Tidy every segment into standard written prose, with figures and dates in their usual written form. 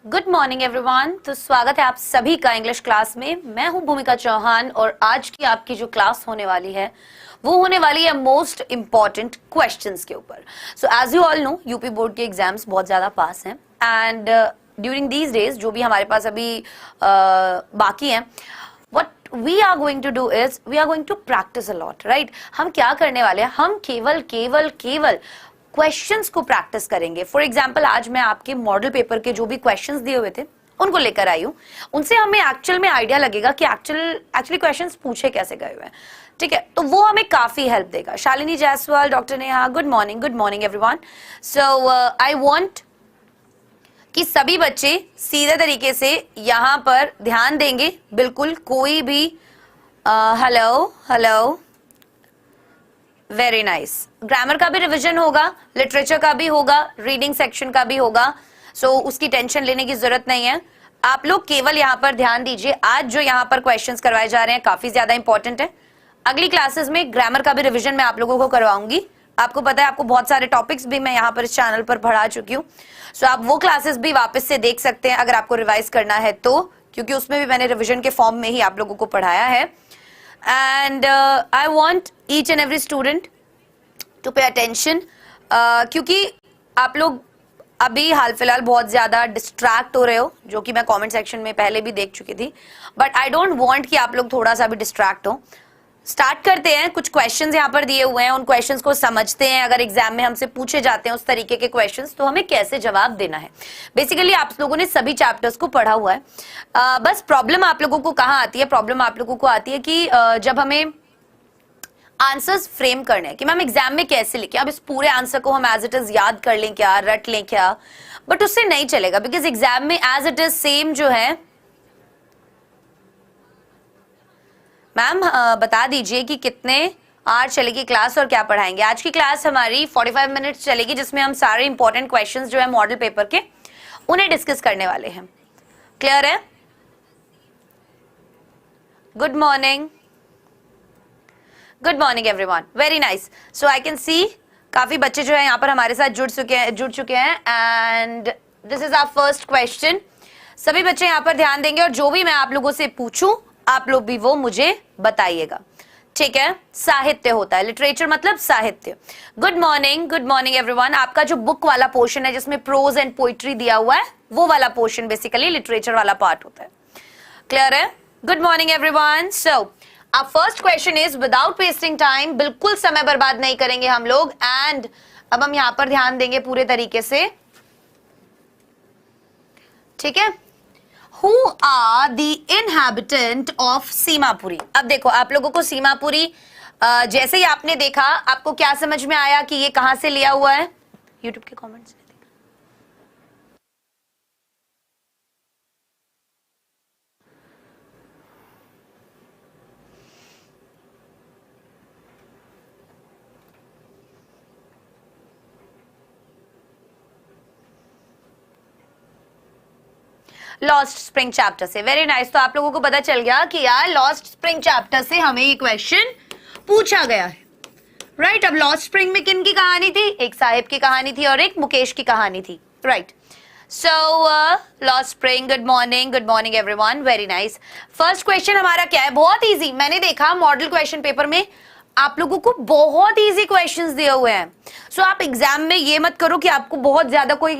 Good morning everyone. तो स्वागत है आप सभी का इंग्लिश क्लास में। मैं हूं भूमिका चौहान और आज की आपकी जो क्लास होने वाली है वो होने वाली है मोस्ट इंपॉर्टेंट क्वेश्चंस के ऊपर। So as you all know UP board के एग्जाम्स बहुत ज्यादा पास हैं एंड ड्यूरिंग दीज डेज जो भी हमारे पास अभी बाकी हैं, what we are going to do is we are going to practice a lot, right? हम क्या करने वाले हैं, हम केवल केवल केवल क्वेश्चंस को प्रैक्टिस करेंगे। फॉर एग्जाम्पल आज मैं आपके मॉडल पेपर के जो भी क्वेश्चंस दिए हुए थे उनको लेकर आई हूँ, उनसे हमें एक्चुअल में आइडिया लगेगा कि एक्चुअली क्वेश्चंस पूछे कैसे गए हुए हैं। ठीक है, तो वो हमें काफी हेल्प देगा। Shalini Jaiswal, doctor Neha, good morning everyone. So I want कि सभी बच्चे सीधे तरीके से यहाँ पर ध्यान देंगे, बिल्कुल कोई भी हेलो वेरी नाइस। ग्रामर का भी रिवीजन होगा, लिटरेचर का भी होगा, रीडिंग सेक्शन का भी होगा, सो उसकी टेंशन लेने की जरूरत नहीं है। आप लोग केवल यहाँ पर ध्यान दीजिए। आज जो यहाँ पर क्वेश्चंस करवाए जा रहे हैं काफी ज्यादा इंपॉर्टेंट है। अगली क्लासेस में ग्रामर का भी रिवीजन मैं आप लोगों को करवाऊंगी। आपको पता है, आपको बहुत सारे टॉपिक्स भी मैं यहाँ पर इस चैनल पर पढ़ा चुकी हूँ, सो आप वो क्लासेस भी वापस से देख सकते हैं अगर आपको रिवाइज करना है तो, क्योंकि उसमें भी मैंने रिवीजन के फॉर्म में ही आप लोगों को पढ़ाया है। And I want each and every student to pay attention, क्योंकि आप लोग अभी हाल फिलहाल बहुत ज्यादा डिस्ट्रैक्ट हो रहे हो, जो कि मैं कमेंट सेक्शन में पहले भी देख चुकी थी, बट आई डोंट वांट कि आप लोग थोड़ा सा भी डिस्ट्रैक्ट हो। स्टार्ट करते हैं। कुछ क्वेश्चंस यहाँ पर दिए हुए हैं, उन क्वेश्चंस को समझते हैं। अगर एग्जाम में हमसे पूछे जाते हैं उस तरीके के क्वेश्चंस तो हमें कैसे जवाब देना है। बेसिकली आप लोगों ने सभी चैप्टर्स को पढ़ा हुआ है। बस प्रॉब्लम आप लोगों को कहाँ आती है, प्रॉब्लम आप लोगों को आती है कि जब हमें आंसर्स फ्रेम करने हैं कि मैम एग्जाम में कैसे लिखें। अब इस पूरे आंसर को हम एज इट इज याद कर लें क्या, रट लें क्या, बट उससे नहीं चलेगा, बिकॉज एग्जाम में एज इट इज सेम जो है। मैम बता दीजिए कि कितने आवर चलेगी क्लास और क्या पढ़ाएंगे। आज की क्लास हमारी 45 मिनट्स चलेगी, जिसमें हम सारे इंपॉर्टेंट क्वेश्चंस जो है मॉडल पेपर के उन्हें डिस्कस करने वाले हैं। क्लियर है? Good morning everyone, very nice. So I can see काफी बच्चे जो है यहाँ पर हमारे साथ जुड़ चुके हैं and this is our first question. सभी बच्चे यहाँ पर ध्यान देंगे और जो भी मैं आप लोगों से पूछूं आप लोग भी वो मुझे बताइएगा। ठीक है, साहित्य होता है, लिटरेचर मतलब साहित्य। Good morning everyone. आपका जो बुक वाला पोर्शन है जिसमें प्रोज एंड पोइट्री दिया हुआ है, वो वाला पोर्शन बेसिकली लिटरेचर वाला पार्ट होता है। क्लियर है? Good morning everyone. सो अब first question is without wasting time, बिल्कुल समय बर्बाद नहीं करेंगे हम लोग, एंड अब हम यहां पर ध्यान देंगे पूरे तरीके से। ठीक है, Who are the inhabitant of Seemapuri? अब देखो आप लोगों को सीमापुरी जैसे ही आपने देखा आपको क्या समझ में आया कि ये कहां से लिया हुआ है? YouTube के कमेंट्स में देखा। लॉस्ट स्प्रिंग चैप्टर से। Very nice. तो आप लोगों को पता चल गया कि यार लॉस्ट स्प्रिंग चैप्टर से हमें ये क्वेश्चन पूछा गया है, राइट? अब लॉस्ट स्प्रिंग में किन की कहानी थी? एक साहिब की कहानी थी और एक मुकेश की कहानी थी, right? So lost spring, good morning everyone, very nice. First question हमारा क्या है? बहुत इजी। मैंने देखा मॉडल क्वेश्चन पेपर में आप लोगों को बहुत इजी क्वेश्चंस दिए हुए हैं। सो आप एग्जाम में ये मत करो कि आपको बहुत ज्यादा कोई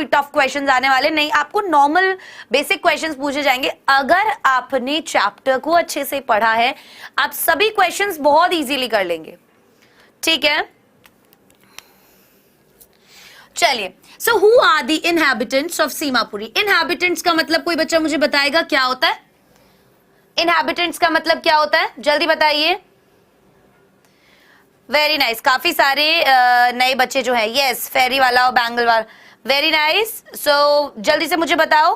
टफ क्वेश्चंस आने वाले नहीं, आपको नॉर्मल बेसिक क्वेश्चंस पूछे जाएंगे। अगर आपने चैप्टर को अच्छे से पढ़ा है आप सभी क्वेश्चंस बहुत इजीली कर लेंगे। ठीक है, चलिए। So who are the inhabitants of Seemapuri? Inhabitants का मतलब कोई बच्चा मुझे बताएगा क्या होता है? इनहैबिटेंट्स का मतलब क्या होता है, जल्दी बताइए। Very nice. काफी सारे नए बच्चे जो है, यस, फेरी वाला और बैंगल वाला, वेरी नाइस। सो जल्दी से मुझे बताओ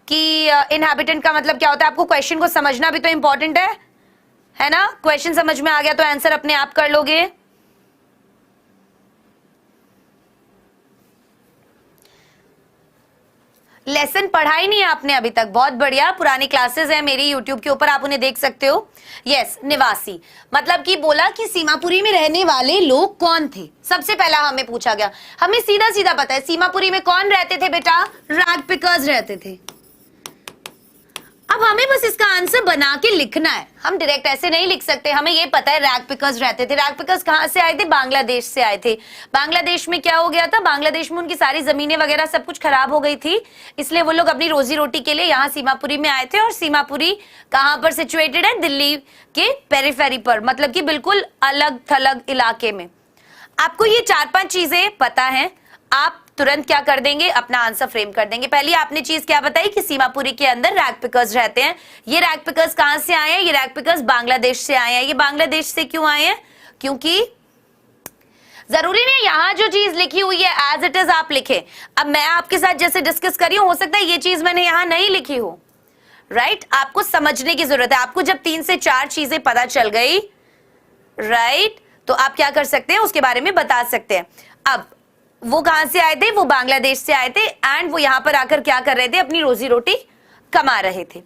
कि इनहैबिटेंट का मतलब क्या होता है। आपको क्वेश्चन को समझना भी तो इंपॉर्टेंट है ना? क्वेश्चन समझ में आ गया तो आंसर अपने आप कर लोगे। लेसन पढ़ा ही नहीं है आपने अभी तक, बहुत बढ़िया, पुरानी क्लासेस है मेरी यूट्यूब के ऊपर, आप उन्हें देख सकते हो। यस, निवासी मतलब कि बोला कि सीमापुरी में रहने वाले लोग कौन थे, सबसे पहला हमें पूछा गया। हमें सीधा सीधा पता है सीमापुरी में कौन रहते थे बेटा, रैग पिकर्स रहते थे। अब हमें बस इसका आंसर बना के लिखना है, हम डायरेक्ट ऐसे नहीं लिख सकते। हमें ये पता है रैग पिकर्स रहते थे। रैग पिकर्स कहां से आए थे, बांग्लादेश से आए थे। बांग्लादेश में क्या हो गया था, बांग्लादेश में उनकी सारी जमीनें वगैरह सब कुछ खराब हो गई थी, इसलिए वो लोग अपनी रोजी रोटी के लिए यहाँ सीमापुरी में आए थे। और सीमापुरी कहां पर सिचुएटेड है, दिल्ली के पेरिफेरी पर, मतलब कि बिल्कुल अलग थलग इलाके में। आपको ये 4-5 चीजें पता है, आप तुरंत क्या कर देंगे, अपना आंसर फ्रेम कर देंगे। पहली आपने चीज क्या बताई कि सीमापुरी के अंदर रैग पिकर्स रहते हैं। ये रैग पिकर्स कहां से आए हैं, ये रैग पिकर्स बांग्लादेश से आए हैं। ये बांग्लादेश से क्यों आए हैं, क्योंकि जरूरी नहीं यहां जो चीज लिखी हुई है एज इट इज आप लिखें। अब मैं आपके साथ जैसे डिस्कस करी हूं, हो सकता है ये चीज मैंने यहां नहीं लिखी हो, राइट। आपको समझने की जरूरत है। आपको जब 3 से 4 चीजें पता चल गई, राइट, तो आप क्या कर सकते हैं, उसके बारे में बता सकते हैं। अब वो कहां से आए थे, वो बांग्लादेश से आए थे, एंड वो यहां पर आकर क्या कर रहे थे, अपनी रोजी रोटी कमा रहे थे।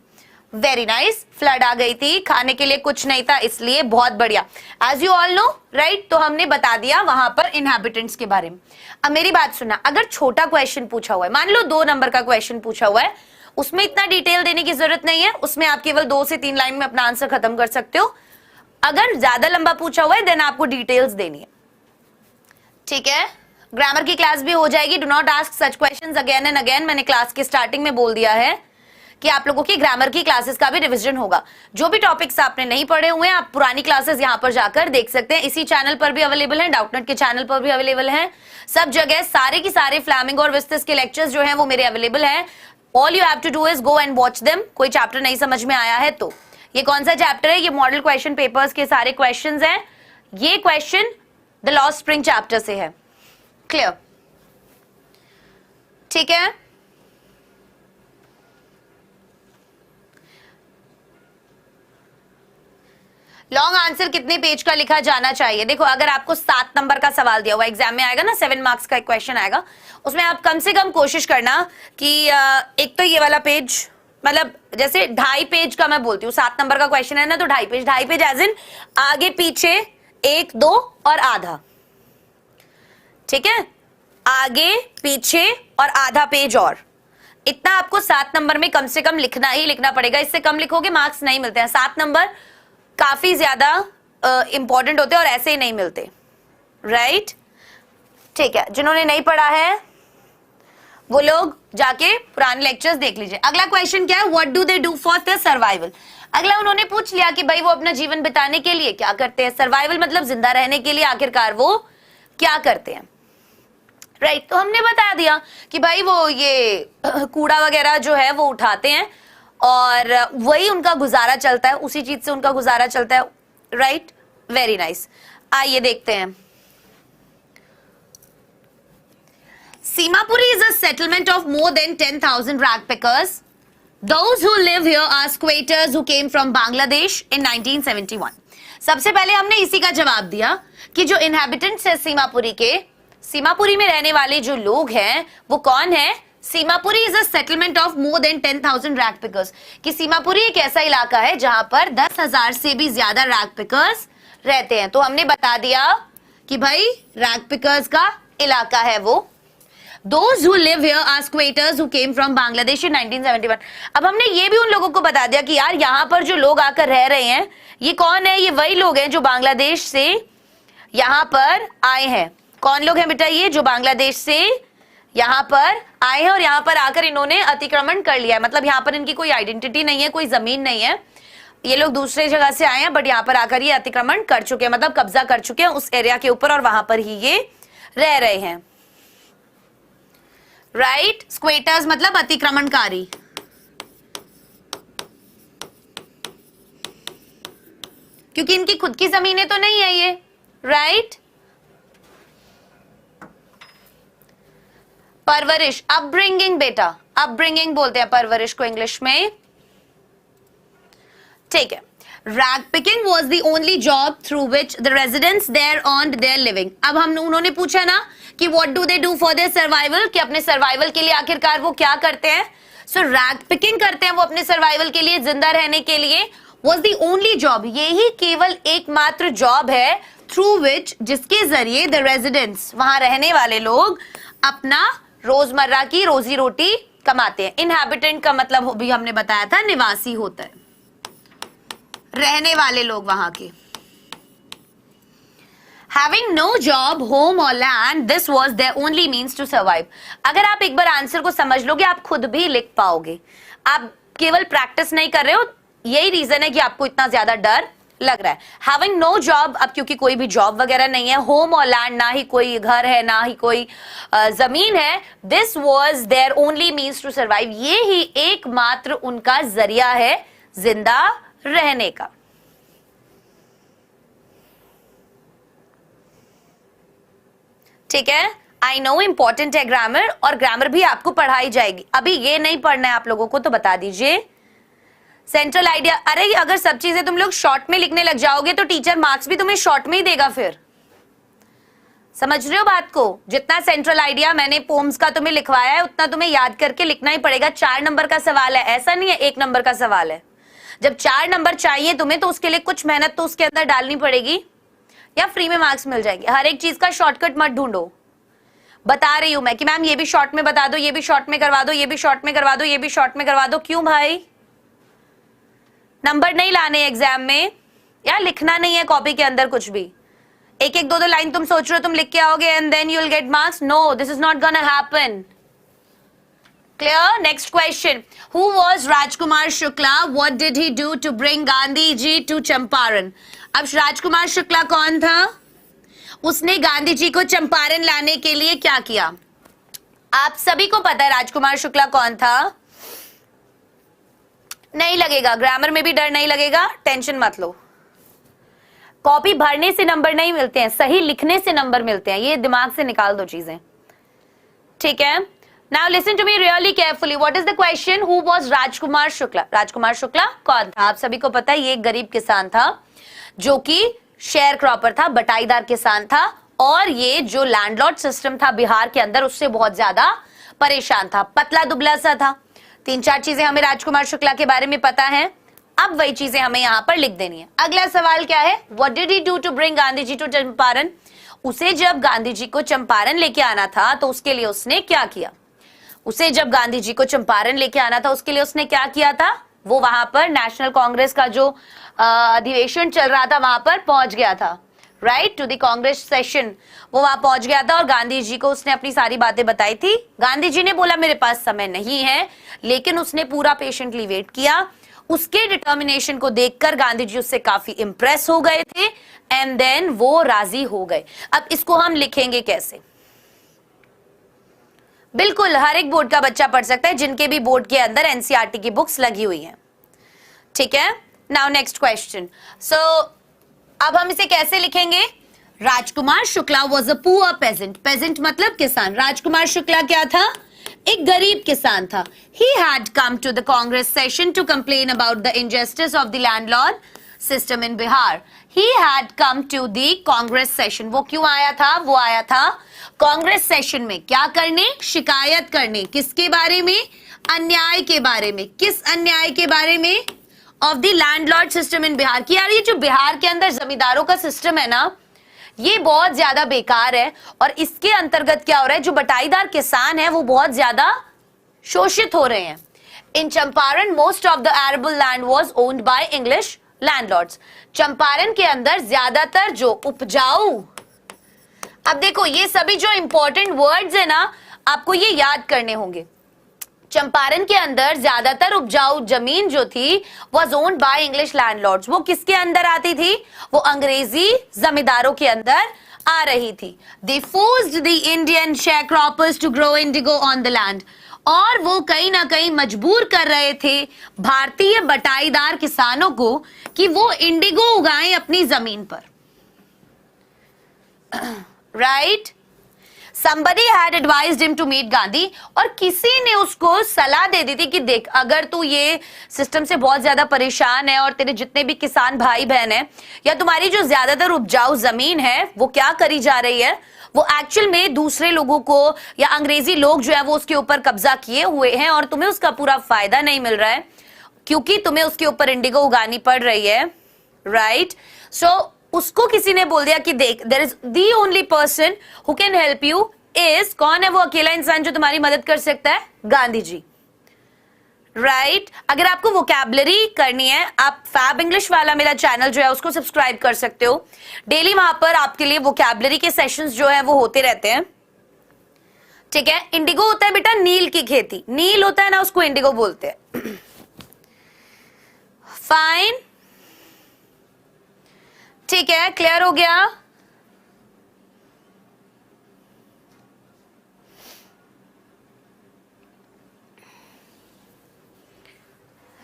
Very nice. फ्लड आ गई थी, खाने के लिए कुछ नहीं था, इसलिए बहुत बढ़िया। As you all know, right, तो हमने बता दिया वहां पर इनहैबिटेंट्स के बारे में। अब मेरी बात सुना, अगर छोटा क्वेश्चन पूछा हुआ है, मान लो 2 नंबर का क्वेश्चन पूछा हुआ है, उसमें इतना डिटेल देने की जरूरत नहीं है, उसमें आप केवल 2 से 3 लाइन में अपना आंसर खत्म कर सकते हो। अगर ज्यादा लंबा पूछा हुआ है देन आपको डिटेल्स देनी है, ठीक है। ग्रामर की क्लास भी हो जाएगी, do not ask such questions again and again. मैंने क्लास के स्टार्टिंग में बोल दिया है कि आप लोगों की ग्रामर की क्लासेस का भी रिवीजन होगा। जो भी टॉपिक्स आपने नहीं पढ़े हुए हैं, आप पुरानी क्लासेस यहां पर जाकर देख सकते हैं। इसी चैनल पर भी अवेलेबल है, डाउटनेट के चैनल पर भी अवेलेबल है, सब जगह सारे की सारे फ्लैमिंगो और विस्टिस के लेक्चर्स जो हैं वो मेरे अवेलेबल हैं। All you have to do is go and watch them. कोई चैप्टर नहीं समझ में आया है तो, ये कौन सा चैप्टर है, ये मॉडल क्वेश्चन पेपर्स के सारे क्वेश्चंस हैं। ये question the lost spring chapter से है, क्लियर, ठीक है। लॉन्ग आंसर कितने पेज का लिखा जाना चाहिए, देखो अगर आपको 7 नंबर का सवाल दिया हुआ एग्जाम में आएगा ना, 7 मार्क्स का एक क्वेश्चन आएगा, उसमें आप कम से कम कोशिश करना कि एक तो ये वाला पेज, मतलब जैसे 2.5 पेज का मैं बोलती हूँ, 7 नंबर का क्वेश्चन है ना, तो 2.5 पेज एज इन आगे पीछे 1, 2 और आधा, ठीक है, आगे पीछे और आधा पेज, और इतना आपको 7 नंबर में कम से कम लिखना ही लिखना पड़ेगा। इससे कम लिखोगे मार्क्स नहीं मिलते हैं। 7 नंबर काफी ज्यादा इंपॉर्टेंट होते हैं और ऐसे ही नहीं मिलते, राइट, ठीक है। जिन्होंने नहीं पढ़ा है वो लोग जाके पुराने लेक्चर्स देख लीजिए। अगला क्वेश्चन क्या है, what do they do for the survival. अगला उन्होंने पूछ लिया कि भाई वो अपना जीवन बिताने के लिए क्या करते हैं, सर्वाइवल मतलब जिंदा रहने के लिए आखिरकार वो क्या करते हैं, राइट। तो हमने बता दिया कि भाई वो ये कूड़ा वगैरह जो है वो उठाते हैं और वही उनका गुजारा चलता है, उसी चीज से उनका गुजारा चलता है, राइट, वेरी नाइस। आइए देखते हैं। Simapuri is a settlement of more than 10,000 rag pickers. Those who live here are squatters who came from Bangladesh in 1971. सबसे पहले हमने इसी का जवाब दिया कि जो इनहैबिटेंट्स है सीमापुरी के, सीमापुरी में रहने वाले जो लोग हैं वो कौन है। Seemapuri is a settlement of more than 10,000 rag pickers, कि सीमापुरी एक ऐसा इलाका है जहां पर 10,000 से भी ज्यादा रैग पिकर्स रहते हैं। तो हमने बता दिया कि भाई रैग पिकर्स का इलाका है वो। Those who live here are squatters who came from Bangladesh in 1971. अब हमने ये भी उन लोगों को बता दिया कि यार यहाँ पर जो लोग आकर रह रहे हैं ये कौन है, ये वही लोग हैं जो बांग्लादेश से यहाँ पर आए हैं। कौन लोग हैं बेटा, ये जो बांग्लादेश से यहाँ पर आए हैं और यहाँ पर आकर इन्होंने अतिक्रमण कर लिया है, मतलब यहाँ पर इनकी कोई आइडेंटिटी नहीं है, कोई जमीन नहीं है, ये लोग दूसरे जगह से आए हैं बट यहाँ पर आकर ये अतिक्रमण कर चुके हैं, मतलब कब्जा कर चुके हैं उस एरिया के ऊपर और वहां पर ही ये रह रहे हैं, राइट। स्क्वेटर्स मतलब अतिक्रमणकारी। क्योंकि इनकी खुद की जमीनें तो नहीं है ये, राइट। परवरिश, अपब्रिंगिंग बेटा, अपब्रिंगिंग बोलते हैं परवरिश को इंग्लिश में, ठीक है, rag picking was the only job through which the residents there earned their living. अब हम उन्होंने पूछा ना कि what do they do for their survival, कि अपने सर्वाइवल के लिए आखिरकार वो क्या करते हैं। सो रैग पिकिंग करते हैं वो अपने सर्वाइवल के लिए, जिंदा रहने के लिए। वॉज द ओनली जॉब, यही केवल एकमात्र जॉब है थ्रू विच, जिसके जरिए द रेजिडेंट्स, वहां रहने वाले लोग, अपना रोजमर्रा की रोजी रोटी कमाते हैं। इनहैबिटेंट का मतलब भी हमने बताया था निवासी होता है, रहने वाले लोग वहां के। Having no job, home or land, this was their only means to survive. अगर आप एक बार आंसर को समझ लोगे, आप खुद भी लिख पाओगे। आप केवल प्रैक्टिस नहीं कर रहे हो, यही रीजन है कि आपको इतना ज्यादा डर लग रहा है। Having no job, अब क्योंकि कोई भी जॉब वगैरह नहीं है, home और land, ना ही कोई घर है, ना ही कोई जमीन है, this was their only means to survive. ये ही एकमात्र उनका जरिया है जिंदा रहने का। ठीक है, आई नो इंपॉर्टेंट है ग्रामर, और ग्रामर भी आपको पढ़ाई जाएगी। अभी ये नहीं पढ़ना है आप लोगों को, तो बता दीजिए। सेंट्रल आइडिया, अरे अगर सब चीजें तुम लोग शॉर्ट में लिखने लग जाओगे तो टीचर मार्क्स भी तुम्हें शॉर्ट में ही देगा फिर। समझ रहे हो बात को? जितना सेंट्रल आइडिया मैंने पोम्स का तुम्हें लिखवाया है, उतना तुम्हें याद करके लिखना ही पड़ेगा। 4 नंबर का सवाल है, ऐसा नहीं है 1 नंबर का सवाल है। जब 4 नंबर चाहिए तुम्हें, तो उसके लिए कुछ मेहनत तो उसके अंदर डालनी पड़ेगी, या फ्री में मार्क्स मिल जाएंगे। हर एक चीज का शॉर्टकट मत ढूंढो। बता रही हूं मैं कि मैम ये भी शॉर्ट में बता दो, ये भी शॉर्ट में करवा दो, ये भी शॉर्ट में करवा दो, ये भी शॉर्ट में करवा दो। क्यों भाई? नंबर नहीं लाने एग्जाम में, या लिखना नहीं है कॉपी के अंदर कुछ भी। एक एक 2-2 लाइन तुम सोच रहे हो तुम लिख के आओगे and then you will get marks. No, this is not gonna happen. Clear? Next question. Who was Rajkumar Shukla? What did he do to bring Gandhi ji to Champaran? अब राजकुमार शुक्ला कौन था? उसने गांधी जी को चंपारण लाने के लिए क्या किया? आप सभी को पता है राजकुमार शुक्ला कौन था। नहीं लगेगा, ग्रामर में भी डर नहीं लगेगा, टेंशन मत लो। कॉपी भरने से नंबर नहीं मिलते हैं, सही लिखने से नंबर मिलते हैं। ये दिमाग से निकाल दो चीजें, ठीक है। Now listen to me really carefully. What is the question? Who was Rajkumar Shukla? Rajkumar Shukla कौन था? आप सभी को पता है ये एक गरीब किसान था, जो कि शेयर क्रॉपर था, बटाईदार किसान था, और ये जो लैंडलॉर्ड सिस्टम था बिहार के अंदर, उससे बहुत ज्यादा परेशान था। पतला दुबला सा था। 3-4 चीजें हमें राजकुमार शुक्ला के बारे में पता है, अब वही चीजें हमें यहाँ पर लिख देनी है। अगला सवाल क्या है? What did he do to bring Gandhi ji to Champaran? उसे जब गांधी जी को चंपारण लेके आना था, तो उसके लिए उसने क्या किया? उसे जब गांधी जी को चंपारण लेके आना था, उसके लिए उसने क्या किया था? वो वहां पर नेशनल कांग्रेस का जो अधिवेशन चल रहा था, वहां पर पहुंच गया था, right, to the Congress session. वो वहां पहुंच गया था और गांधी जी को उसने अपनी सारी बातें बताई थी। गांधी जी ने बोला मेरे पास समय नहीं है, लेकिन उसने पूरा पेशेंटली वेट किया। उसके डिटर्मिनेशन को देखकर गांधी जी उससे काफी इंप्रेस हो गए थे, एंड देन वो राजी हो गए। अब इसको हम लिखेंगे कैसे? बिल्कुल हर एक बोर्ड का बच्चा पढ़ सकता है, जिनके भी बोर्ड के अंदर एनसीईआरटी की बुक्स लगी हुई हैं, ठीक है। Now next question. सो अब हम इसे कैसे लिखेंगे? Rajkumar Shukla was a poor peasant. Peasant मतलब किसान। राजकुमार शुक्ला क्या था? एक गरीब किसान था। He had come to the Congress session to complain about the injustice of the landlord system in Bihar. He had come to the Congress session. वो क्यों आया था? वो आया था कांग्रेस सेशन में क्या करने? शिकायत करने। किसके बारे में? अन्याय के बारे में। किस अन्याय के बारे में? Of the landlord system in Bihar. कि यार ये जो बिहार के अंदर जमींदारों का सिस्टम है ना, ये बहुत ज्यादा बेकार है, और इसके अंतर्गत क्या हो रहा है, जो बटाईदार किसान है वो बहुत ज्यादा शोषित हो रहे हैं। In Champaran most of the arable land was owned by English landlords. Champaran के अंदर ज्यादातर जो उपजाऊ, अब देखो ये सभी जो इंपॉर्टेंट वर्ड्स है ना, आपको ये याद करने होंगे। चंपारण के अंदर ज्यादातर उपजाऊ जमीन जो थी was owned by English landlords. वो किसके अंदर आती थी? वो अंग्रेजी जमींदारों के अंदर आ रही थी। They forced the Indian sharecroppers to grow indigo on the land. और वो कहीं ना कहीं मजबूर कर रहे थे भारतीय बटाईदार किसानों को कि वो इंडिगो उगाएं अपनी जमीन पर, right. somebody had advised him to meet Gandhi, और किसी ने उसको सलाह दे दी थी कि देख, अगर तू ये सिस्टम से बहुत ज्यादा परेशान है और तेरे जितने भी किसान भाई बहन है या तुम्हारी जो ज्यादातर उपजाऊ जमीन है वो क्या करी जा रही है, वो एक्चुअल में दूसरे लोगों को या अंग्रेजी लोग जो है वो उसके ऊपर कब्जा किए हुए हैं और तुम्हें उसका पूरा फायदा नहीं मिल रहा है क्योंकि तुम्हें उसके ऊपर इंडिगो उगानी पड़ रही है, राइट? सो उसको किसी ने बोल दिया कि देख, there is the only person who can help you is, कौन है वो अकेला इंसान जो तुम्हारी मदद कर सकता है? गांधी जी, राइट? अगर आपको वोकैबुलरी करनी है, आप फैब इंग्लिश वाला मेरा चैनल जो है उसको सब्सक्राइब कर सकते हो। डेली वहां पर आपके लिए वोकैबुलरी के सेशंस जो है वो होते रहते हैं, ठीक है? इंडिगो होता है बेटा नील की खेती, नील होता है ना, उसको इंडिगो बोलते हैं। फाइन, ठीक है, क्लियर हो गया?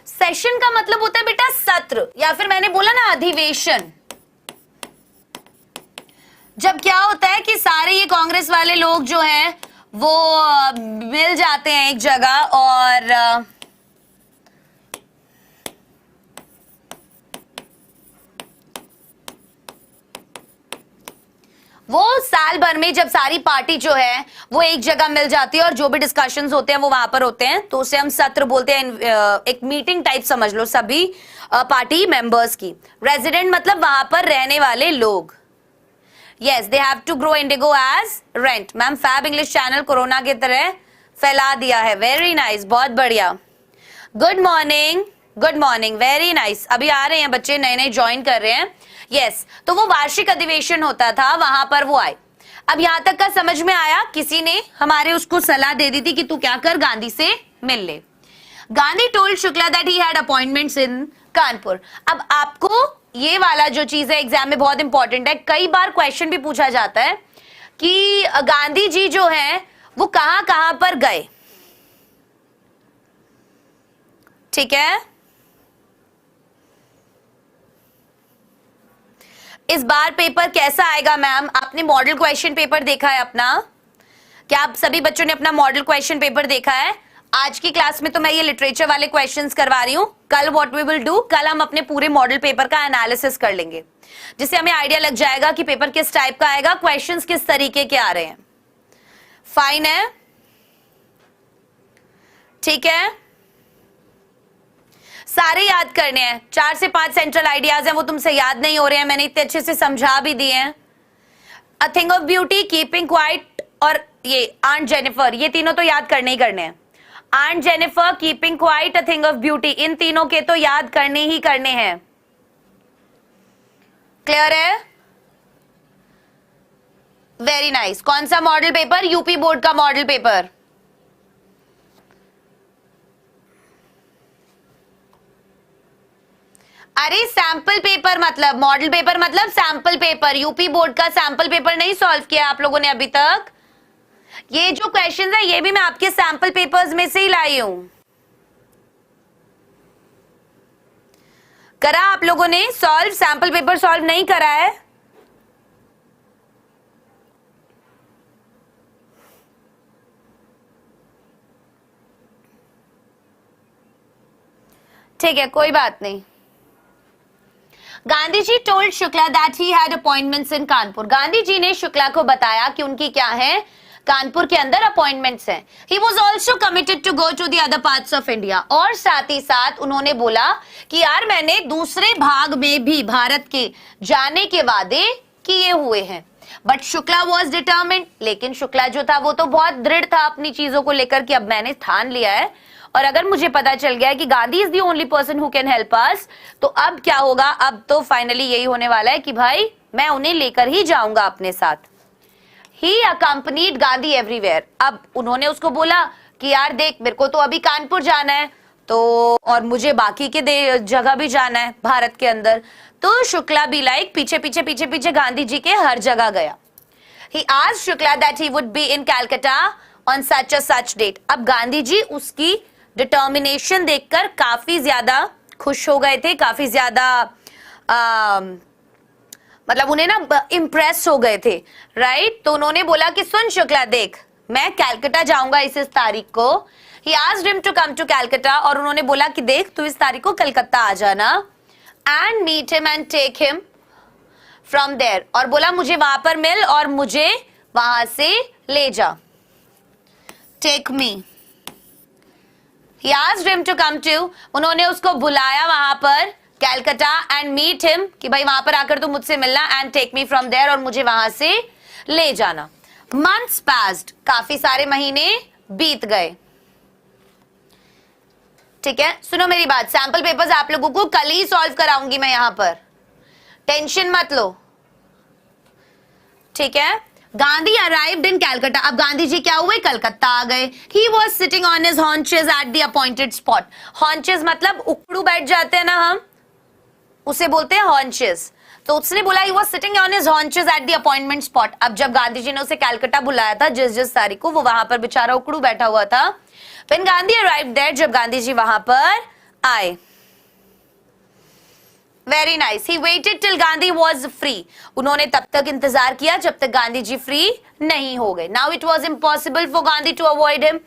सेशन का मतलब होता है बेटा सत्र, या फिर मैंने बोला ना अधिवेशन। जब क्या होता है कि सारे ये कांग्रेस वाले लोग जो हैं वो मिल जाते हैं एक जगह और वो साल भर में जब सारी पार्टी जो है वो एक जगह मिल जाती है और जो भी डिस्कशंस होते हैं वो वहां पर होते हैं, तो उसे हम सत्र बोलते हैं। एक मीटिंग टाइप समझ लो सभी पार्टी मेंबर्स की। रेजिडेंट मतलब वहां पर रहने वाले लोग। Yes, they have to grow indigo as rent. Ma'am fab English channel corona की तरह फैला दिया है, वेरी नाइस, बहुत बढ़िया। Good morning, good morning, very nice. अभी आ रहे हैं बच्चे, नए नए ज्वाइन कर रहे हैं। यस, तो वो वार्षिक अधिवेशन होता था, वहां पर वो आए। अब यहां तक का समझ में आया? किसी ने हमारे उसको सलाह दे दी थी कि तू क्या कर, गांधी से मिल ले। Gandhi told Shukla that he had appointments in Kanpur. अब आपको ये वाला जो चीज है एग्जाम में बहुत इंपॉर्टेंट है, कई बार क्वेश्चन भी पूछा जाता है कि गांधी जी जो है वो कहां कहां पर गए, ठीक है? इस बार पेपर कैसा आएगा मैम? आपने मॉडल क्वेश्चन पेपर देखा है अपना? क्या आप सभी बच्चों ने अपना मॉडल क्वेश्चन पेपर देखा है? आज की क्लास में तो मैं ये लिटरेचर वाले क्वेश्चंस करवा रही हूं। कल व्हाट वी विल डू, कल हम अपने पूरे मॉडल पेपर का एनालिसिस कर लेंगे, जिससे हमें आइडिया लग जाएगा कि पेपर किस टाइप का आएगा, क्वेश्चंस किस तरीके के आ रहे हैं। फाइन है, ठीक है? सारे याद करने हैं। 4 से 5 सेंट्रल आइडियाज हैं, वो तुमसे याद नहीं हो रहे हैं, मैंने इतने अच्छे से समझा भी दिए हैं। अ thing of beauty, keeping quiet और ये आंट जेनिफर, ये तीनों तो याद करने ही करने हैं। Aunt Jennifer, keeping quiet, a thing of beauty, इन तीनों के तो याद करने ही करने हैं। क्लियर है? Very nice. कौन सा मॉडल पेपर? यूपी बोर्ड का मॉडल पेपर। अरे सैंपल पेपर मतलब, मॉडल पेपर मतलब सैंपल पेपर। यूपी बोर्ड का सैंपल पेपर नहीं सॉल्व किया आप लोगों ने अभी तक। ये जो क्वेश्चंस है ये भी मैं आपके सैंपल पेपर्स में से ही लाई हूं। करा आप लोगों ने सॉल्व? सैंपल पेपर सॉल्व नहीं करा है? ठीक है, कोई बात नहीं। Gandhi ji told Shukla that he had appointments in Kanpur. Gandhi ji ने शुक्ला को बताया कि उनकी क्या है, कानपुर के अंदर अपॉइंटमेंट्स हैं। He was also committed to go to the other parts of India. और साथ ही साथ उन्होंने बोला कि यार मैंने दूसरे भाग में भी भारत के जाने के वादे किए हुए हैं। बट शुक्ला वॉज डिटर्मिन्ड, लेकिन शुक्ला जो था वो तो बहुत दृढ़ था अपनी चीजों को लेकर कि अब मैंने ठान लिया है और अगर मुझे पता चल गया है कि Gandhi is the only person who can help us, तो अब क्या होगा? अब तो फाइनली यही होने वाला है कि भाई मैं उन्हें लेकर ही जाऊंगा अपने साथ। ही अकम्पनीड गांधी एवरीवेयर। अब उन्होंने उसको बोला कि यार देख, मेरे को तो अभी कानपुर जाना है, तो और मुझे बाकी के जगह भी जाना है भारत के अंदर। तो शुक्ला भी लाइक पीछे पीछे पीछे पीछे गांधी जी के हर जगह गया। He asked Shukla that he would be in Calcutta on such a such date. अब गांधी जी उसकी डिटर्मिनेशन देखकर काफी ज्यादा खुश हो गए थे, काफी ज्यादा मतलब उन्हें ना इम्प्रेस हो गए थे, राइट। तो उन्होंने बोला कि सुन शुक्ला देख, मैं कैलकाटा जाऊंगा इस तारीख को। He asked him to come to Calcutta, और उन्होंने बोला कि देख तू इस तारीख को कलकत्ता आ जाना, and meet him and take him from there, और बोला मुझे वहां पर मिल और मुझे वहां से ले जा, take me. He asked him to come to, उन्होंने उसको बुलाया वहां पर कैलकाटा, एंड मीट हिम कि भाई वहां पर आकर तू मुझसे मिलना, and take me from there, और मुझे वहां से ले जाना। मंथ्स पास्ड, काफी सारे महीने बीत गए। ठीक है, सुनो मेरी बात, सैंपल पेपर्स आप लोगों को कल ही सॉल्व कराऊंगी मैं, यहां पर टेंशन मत लो, ठीक है। गांधी अराइव्ड इन कैलकाटा, अब गांधी जी क्या हुए, कलकत्ता आ गए। He was sitting on his haunches at the appointed spot. Haunches मतलब उकड़ू बैठ जाते हैं ना हम, उसे बोलते हैं हॉन्चेस। तो उसने बोला he was sitting on his haunches at the appointment spot. अब जब गांधी जी ने उसे कैलकाटा बुलाया था जिस तारीख को, वो वहां पर बेचारा उकड़ू बैठा हुआ था। When गांधी arrived there, जब गांधी जी वहां पर आए। Very nice, he waited till Gandhi was free. उन्होंने तब तक इंतजार किया जब तक गांधी जी फ्री नहीं हो गए। Now it was impossible for Gandhi to avoid him.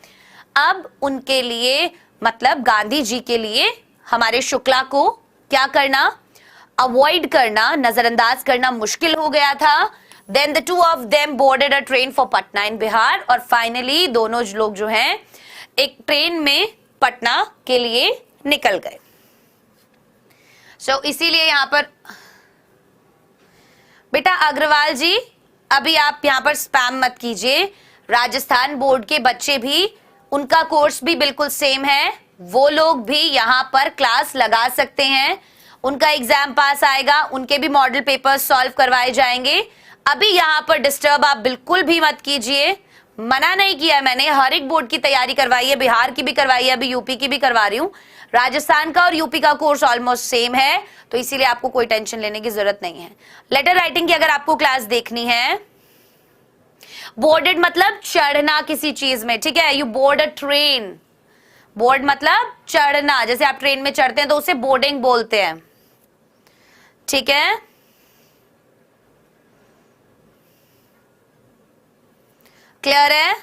अब उनके लिए, मतलब गांधी जी के लिए, हमारे शुक्ला को क्या करना, अवॉइड करना, नजरअंदाज करना मुश्किल हो गया था। Then the two of them boarded a train for Patna in Bihar, और फाइनली दोनों लोग जो हैं एक ट्रेन में पटना के लिए निकल गए। इसीलिए यहां पर बेटा अग्रवाल जी, अभी आप यहां पर स्पैम मत कीजिए। राजस्थान बोर्ड के बच्चे भी, उनका कोर्स भी बिल्कुल सेम है, वो लोग भी यहां पर क्लास लगा सकते हैं, उनका एग्जाम पास आएगा, उनके भी मॉडल पेपर सॉल्व करवाए जाएंगे। अभी यहां पर डिस्टर्ब आप बिल्कुल भी मत कीजिए, मना नहीं किया मैंने, हर एक बोर्ड की तैयारी करवाई है, बिहार की भी करवाई है, अभी यूपी की भी करवा रही हूं। राजस्थान का और यूपी का कोर्स ऑलमोस्ट सेम है, तो इसीलिए आपको कोई टेंशन लेने की जरूरत नहीं है। लेटर राइटिंग की अगर आपको क्लास देखनी है, बोर्डेड मतलब चढ़ना किसी चीज में, ठीक है, you board a train. Board मतलब चढ़ना, जैसे आप ट्रेन में चढ़ते हैं तो उसे बोर्डिंग बोलते हैं, ठीक है। क्लियर है?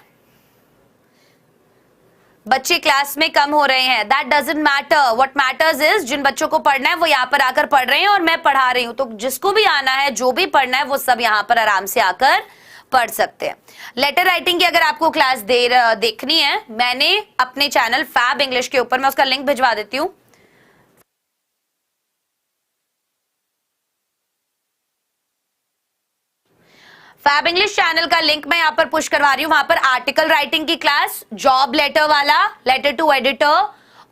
बच्चे क्लास में कम हो रहे हैं, that doesn't matter, what matters is जिन बच्चों को पढ़ना है वो यहाँ पर आकर पढ़ रहे हैं और मैं पढ़ा रही हूं, तो जिसको भी आना है, जो भी पढ़ना है, वो सब यहाँ पर आराम से आकर पढ़ सकते हैं। लेटर राइटिंग की अगर आपको क्लास देखनी है, मैंने अपने चैनल फैब इंग्लिश के ऊपर, मैं उसका लिंक भिजवा देती हूँ। फैब इंग्लिश चैनल का लिंक मैं यहाँ पर पुश करवा रही हूँ। वहां पर आर्टिकल राइटिंग की क्लास, जॉब लेटर वाला, लेटर टू एडिटर,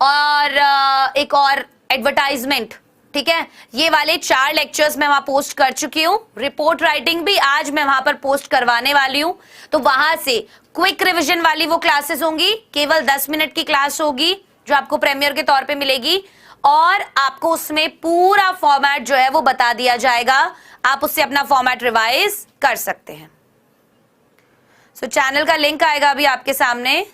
और एक और एडवर्टाइजमेंट, ठीक है, ये वाले 4 लेक्चर्स मैं वहां पोस्ट कर चुकी हूँ। रिपोर्ट राइटिंग भी आज मैं वहां पर पोस्ट करवाने वाली हूँ, तो वहां से क्विक रिविजन वाली वो क्लासेस होंगी, केवल 10 मिनट की क्लास होगी जो आपको प्रीमियर के तौर पे मिलेगी, और आपको उसमें पूरा फॉर्मेट जो है वो बता दिया जाएगा, आप उससे अपना फॉर्मेट रिवाइज कर सकते हैं। चैनल का लिंक आएगा अभी आपके सामने।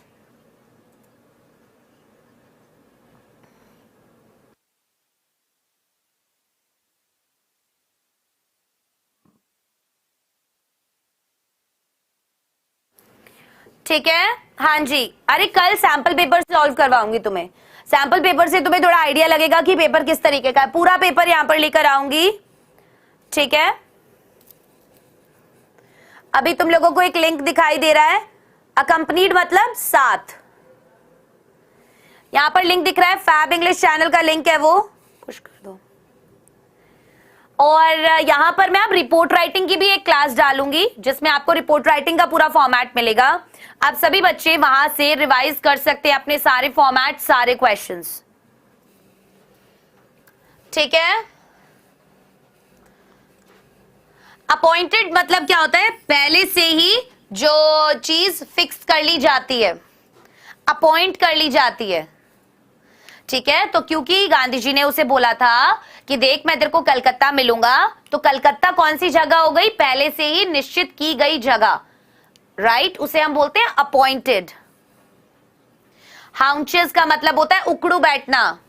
ठीक है, हाँ जी, अरे कल सैंपल पेपर सॉल्व करवाऊंगी तुम्हें, सैंपल पेपर से तुम्हें थोड़ा आइडिया लगेगा कि पेपर किस तरीके का है। पूरा पेपर यहां पर लेकर आऊंगी, ठीक है। अभी तुम लोगों को एक लिंक दिखाई दे रहा है, अकम्पनीड मतलब साथ, यहां पर लिंक दिख रहा है, फैब इंग्लिश चैनल का लिंक है, वो पुश कर दो। और यहां पर मैं अब रिपोर्ट राइटिंग की भी एक क्लास डालूंगी, जिसमें आपको रिपोर्ट राइटिंग का पूरा फॉर्मेट मिलेगा। आप सभी बच्चे वहां से रिवाइज कर सकते हैं अपने सारे फॉर्मेट, सारे क्वेश्चंस, ठीक है। अपॉइंटेड मतलब क्या होता है, पहले से ही जो चीज फिक्स कर ली जाती है, अपॉइंट कर ली जाती है, ठीक है। तो क्योंकि गांधी जी ने उसे बोला था कि देख मैं तेरे को कलकत्ता मिलूंगा, तो कलकत्ता कौन सी जगह हो गई, पहले से ही निश्चित की गई जगह, राइट, उसे हम बोलते हैं अपॉइंटेड। हाउंचेस का मतलब होता है उकड़ू बैठना,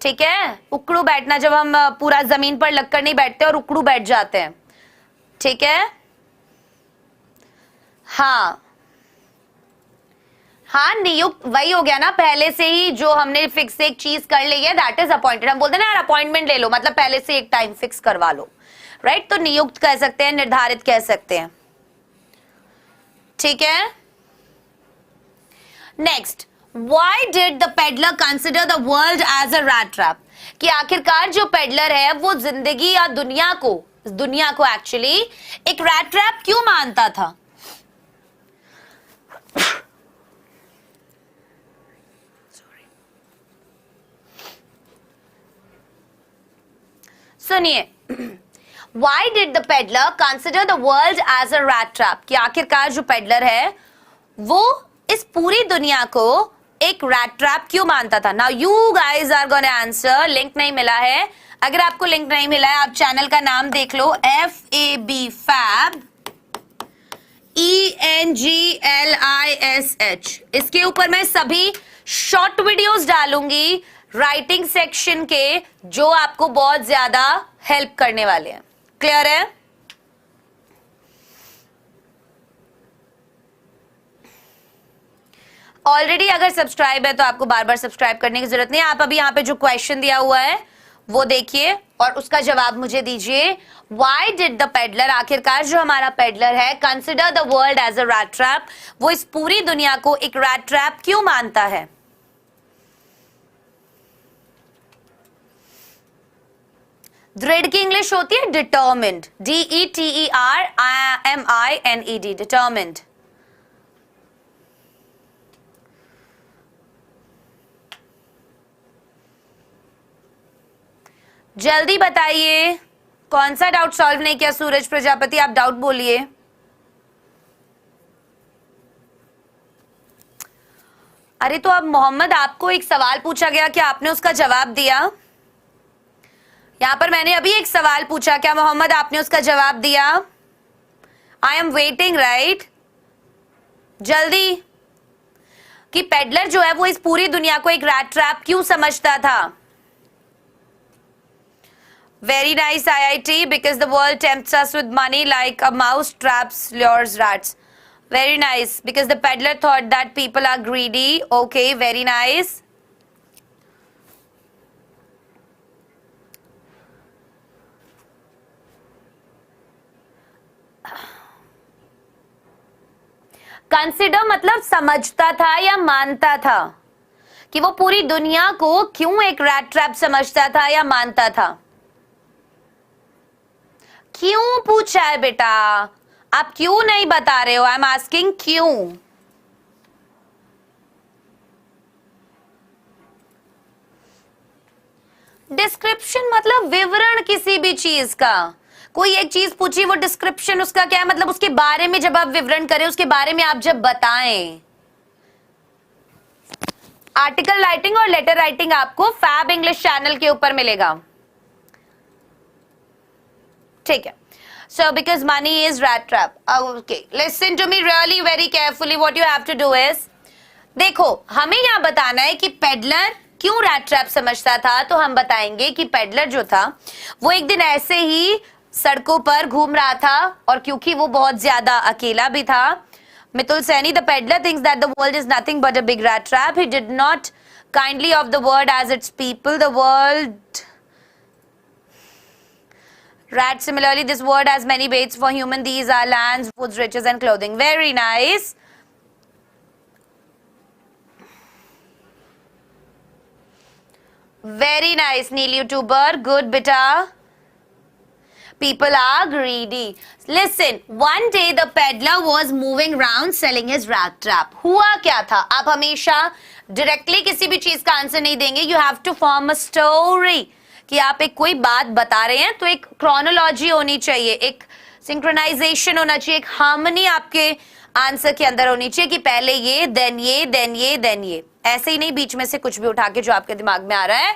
ठीक है, उकड़ू बैठना, जब हम पूरा जमीन पर लगकर नहीं बैठते और उकड़ू बैठ जाते हैं, ठीक है, हाँ हाँ, नियुक्त वही हो गया ना, पहले से ही जो हमने फिक्स एक चीज कर ली है दैट इज अपॉइंटेड। हम बोलते हैं ना यार अपॉइंटमेंट ले लो, मतलब पहले से एक टाइम फिक्स करवा लो, राइट? तो नियुक्त कह सकते हैं, निर्धारित कह सकते हैं, ठीक है। Next, why did the peddler consider the world as a rat trap? कि आखिरकार जो पेडलर है वो जिंदगी या दुनिया को एक्चुअली एक रैट ट्रैप क्यों मानता था? सुनिए, Why did the peddler consider the world as a rat trap? कि आखिरकार जो पेडलर है वो इस पूरी दुनिया को एक रैट ट्रैप क्यों मानता था? Now you guys are gonna answer. Link नहीं मिला है, अगर आपको लिंक नहीं मिला है आप चैनल का नाम देख लो, FAB फैब ENGLISH। इसके ऊपर मैं सभी शॉर्ट वीडियोस डालूंगी राइटिंग सेक्शन के, जो आपको बहुत ज्यादा हेल्प करने वाले हैं। क्लियर है? ऑलरेडी अगर सब्सक्राइब है तो आपको बार बार सब्सक्राइब करने की जरूरत नहीं है। आप अभी यहाँ पे जो क्वेश्चन दिया हुआ है वो देखिए और उसका जवाब मुझे दीजिए। Why did the peddler, आखिरकार जो हमारा पेडलर है, consider the world as a rat trap, वो इस पूरी दुनिया को एक रैट ट्रैप क्यों मानता है? दृढ़ की इंग्लिश होती है डिटर्मिन्ड, DETERMINED, डिटर्मिन्ड। जल्दी बताइए, कौन सा डाउट सॉल्व नहीं किया? सूरज प्रजापति, आप डाउट बोलिए। अरे तो अब मोहम्मद, आपको एक सवाल पूछा गया, क्या आपने उसका जवाब दिया? यहां पर मैंने अभी एक सवाल पूछा, क्या मोहम्मद आपने उसका जवाब दिया? I am waiting, right? जल्दी, कि पेडलर जो है वो इस पूरी दुनिया को एक रैट ट्रैप क्यों समझता था? Very nice, IIT, because the world tempts us with money like a mouse traps lures rats. Very nice, because the peddler thought that people are greedy. Okay, very nice. Consider मतलब समझता था या मानता था, कि वो पूरी दुनिया को क्यों एक रैट ट्रैप समझता था या मानता था? क्यों पूछा है बेटा? आप क्यों नहीं बता रहे हो? आई एम आस्किंग क्यों। डिस्क्रिप्शन मतलब विवरण किसी भी चीज का। कोई एक चीज पूछी, वो डिस्क्रिप्शन उसका क्या है? मतलब उसके बारे में जब आप विवरण करें, उसके बारे में आप जब बताएं। आर्टिकल राइटिंग और लेटर राइटिंग आपको फैब इंग्लिश चैनल के ऊपर मिलेगा, ठीक है? So because money is rat trap. Okay, listen to me really very carefully. What you have to do is, देखो, हमें यहाँ बताना है कि पेडलर क्यों रैट ट्रैप समझता था। तो हम बताएंगे कि पेडलर जो था वो एक दिन ऐसे ही सड़कों पर घूम रहा था, और क्योंकि वो बहुत ज्यादा अकेला भी था, Mitul Saini, the peddler thinks that the world is nothing but a big rat trap. He did not kindly of the world as its people. The world rat, similarly this world has many baits for human. These are lands, woods, riches and clothing. Very nice. Very nice, Neil YouTuber. Good beta. People are greedy. Listen, one day the peddler was moving round selling his rat trap. हुआ क्या था? आप हमेशा directly किसी भी चीज का answer नहीं देंगे. You have to form a story. कि आप एक कोई बात बता रहे हैं तो एक क्रोनोलॉजी होनी चाहिए, एक सिंक्रोनाइजेशन होना चाहिए, एक हार्मनी आपके आंसर के अंदर होनी चाहिए कि पहले ये, देन ये, देन ये, देन ये. ऐसे ही नहीं बीच में से कुछ भी उठा के जो आपके दिमाग में आ रहा है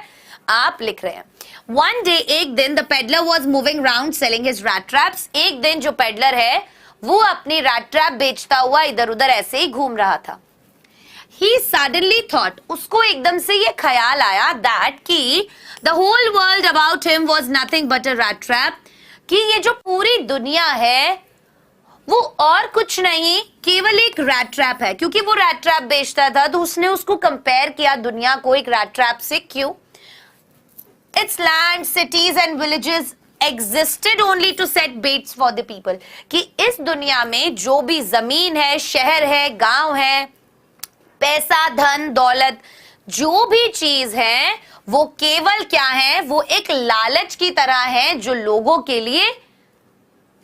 आप लिख रहे हैं. वन डे, एक दिन, the peddler was moving round selling his rat traps. एक दिन जो पेडलर है वो अपनी रैट ट्रैप बेचता हुआ इधर उधर ऐसे ही घूम रहा था. He suddenly thought, उसको एकदम से ये ख्याल आया that कि the whole world about him was nothing but a rat trap. कि ये जो पूरी दुनिया है वो और कुछ नहीं, केवल एक रैट ट्रैप है। क्योंकि वो रैट ट्रैप बेचता था तो उसने उसको कंपेयर किया दुनिया को एक रैट ट्रैप से। क्यों? It's land, cities and villages existed only to set baits for the people, कि इस दुनिया में जो भी जमीन है, शहर है, गांव है, पैसा, धन, दौलत, जो भी चीज है वो केवल क्या है, वो एक लालच की तरह है जो लोगों के लिए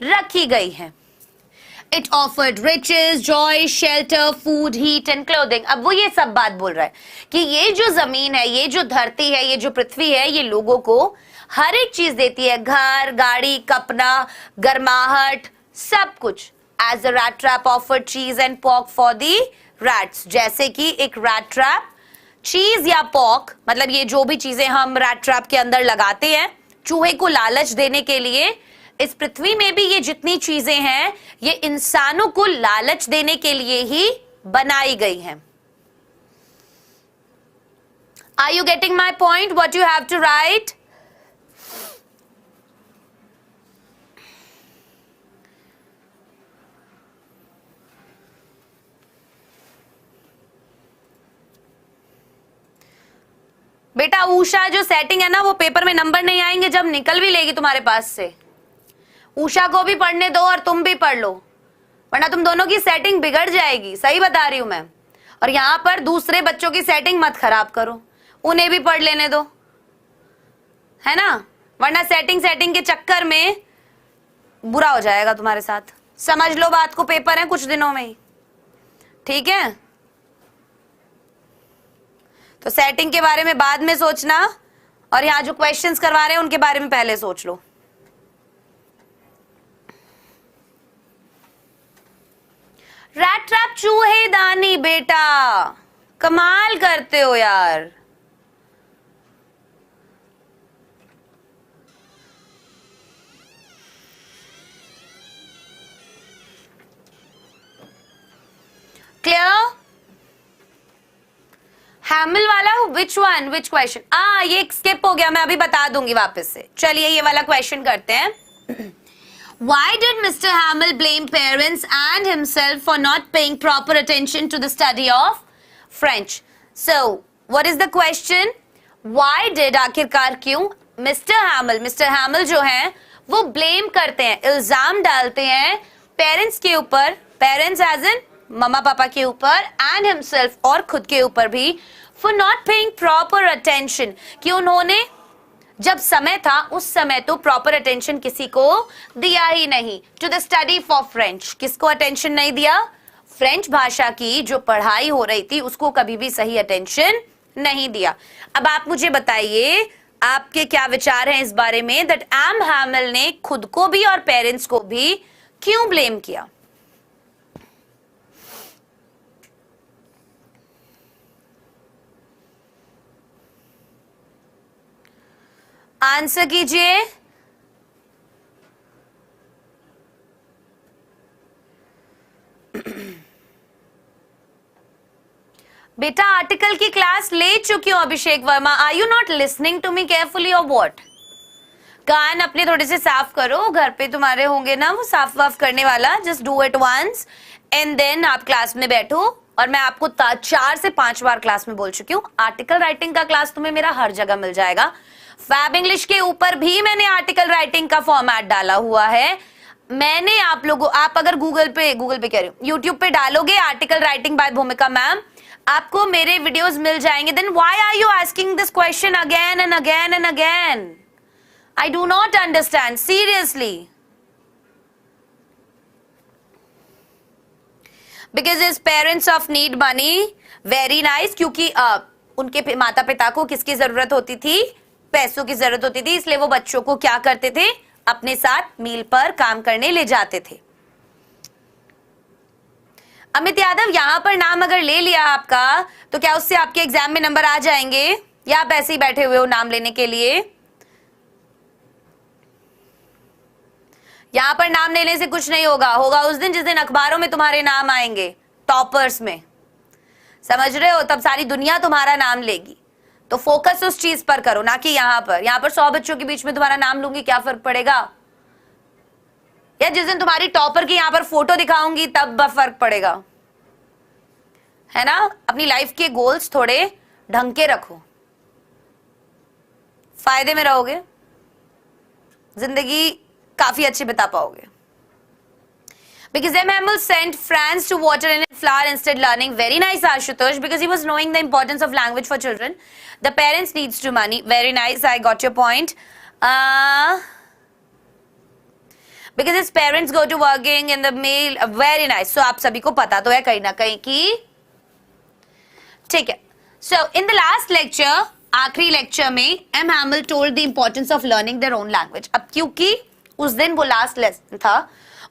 रखी गई है। It offered riches, joy, shelter, food, heat and clothing। अब वो ये सब बात बोल रहा है कि ये जो जमीन है, ये जो धरती है, ये जो पृथ्वी है, ये लोगों को हर एक चीज देती है, घर, गाड़ी, कपड़ा, गर्माहट, सब कुछ। As a rat trap offered cheese and pork for the rats, जैसे कि एक rat trap चीज या पोर्क, मतलब ये जो भी चीजें हम रैट ट्रैप के अंदर लगाते हैं चूहे को लालच देने के लिए, इस पृथ्वी में भी ये जितनी चीजें हैं ये इंसानों को लालच देने के लिए ही बनाई गई हैं। Are you getting my point? What you have to write? बेटा उषा जो सेटिंग है ना, वो पेपर में नंबर नहीं आएंगे जब निकल भी लेगी तुम्हारे पास से। उषा को भी पढ़ने दो और तुम भी पढ़ लो, वरना तुम दोनों की सेटिंग बिगड़ जाएगी। सही बता रही हूं मैं। और यहां पर दूसरे बच्चों की सेटिंग मत खराब करो, उन्हें भी पढ़ लेने दो, है ना, वरना सेटिंग के चक्कर में बुरा हो जाएगा तुम्हारे साथ। समझ लो बात को, पेपर है कुछ दिनों में ही, ठीक है? तो सेटिंग के बारे में बाद में सोचना, और यहां जो क्वेश्चंस करवा रहे हैं उनके बारे में पहले सोच लो। रैट ट्रैप चूहेदानी, बेटा कमाल करते हो यार। क्लियर? हैमिल वाला विच वन, विच क्वेश्चन? ये स्किप हो गया, मैं अभी बता दूंगी वापस से। चलिए ये वाला क्वेश्चन करते हैं। Why did Mr. Hamill blame parents and himself for not paying proper attention to the study of French? So, what is the question? Why did, आखिरकार क्यों Mr. Hamill जो है वो ब्लेम करते हैं, इल्जाम डालते हैं पेरेंट्स के ऊपर, पेरेंट्स एज इन मम्मा पापा के ऊपर, एंड हिमसेल्फ और खुद के ऊपर भी, for not paying proper attention, कि उन्होंने जब समय था उस समय तो प्रॉपर अटेंशन किसी को दिया ही नहीं। To the study for French, किसको अटेंशन नहीं दिया? फ्रेंच भाषा की जो पढ़ाई हो रही थी उसको कभी भी सही अटेंशन नहीं दिया। अब आप मुझे बताइए आपके क्या विचार हैं इस बारे में, दैट एम हैमिल ने खुद को भी और पेरेंट्स को भी क्यों ब्लेम किया? आंसर कीजिए। बेटा आर्टिकल की क्लास ले चुकी हूं Abhishek Verma. Are you not listening to me carefully और व्हाट? कान अपने थोड़े से साफ करो, घर पे तुम्हारे होंगे ना वो साफ वाफ करने वाला। Just do it once and then आप क्लास में बैठो। और मैं आपको 4 से 5 बार क्लास में बोल चुकी हूँ, आर्टिकल राइटिंग का क्लास तुम्हें मेरा हर जगह मिल जाएगा। फैब इंग्लिश के ऊपर भी मैंने आर्टिकल राइटिंग का फॉर्मेट डाला हुआ है। मैंने आप अगर गूगल पे कह रही हूँ, यूट्यूब पे डालोगे article writing by Bhumika ma'am, आपको मेरे वीडियोस मिल जाएंगे। Then why are you asking this question again and again and again? I do not understand seriously. Because is parents of need money, very nice, क्योंकि उनके माता पिता को किसकी जरूरत होती थी? पैसों की जरूरत होती थी, इसलिए वो बच्चों को क्या करते थे? अपने साथ मील पर काम करने ले जाते थे। अमित यादव, यहां पर नाम अगर ले लिया आपका तो क्या उससे आपके एग्जाम में नंबर आ जाएंगे, या आप ऐसे ही बैठे हुए हो नाम लेने के लिए? यहां पर नाम लेने से कुछ नहीं होगा उस दिन जिस दिन अखबारों में तुम्हारे नाम आएंगे टॉपर्स में, समझ रहे हो? तब सारी दुनिया तुम्हारा नाम लेगी। तो फोकस उस चीज पर करो, ना कि यहाँ पर 100 बच्चों के बीच में तुम्हारा नाम लूंगी, क्या फर्क पड़ेगा? या जिस दिन तुम्हारी टॉपर की यहां पर फोटो दिखाऊंगी तब फर्क पड़ेगा, है ना। अपनी लाइफ के गोल्स थोड़े ढंग के रखो, फायदे में रहोगे, जिंदगी काफी अच्छी बिता पाओगे. Because Emmanuel sent Franz to water in a flower instead learning. Very nice, Ashutosh, because he was knowing the importance of language for children. The parents needs to money. Very nice, I got your point. Because his parents go to working in the mail. Very nice. So आप सभी को पता तो है कहीं ना कहीं कि ठीक है. So in the last lecture, आखिरी लेक्चर में M Hamel told the importance of learning their own language. अब क्योंकि उस दिन वो लास्ट लेसन था,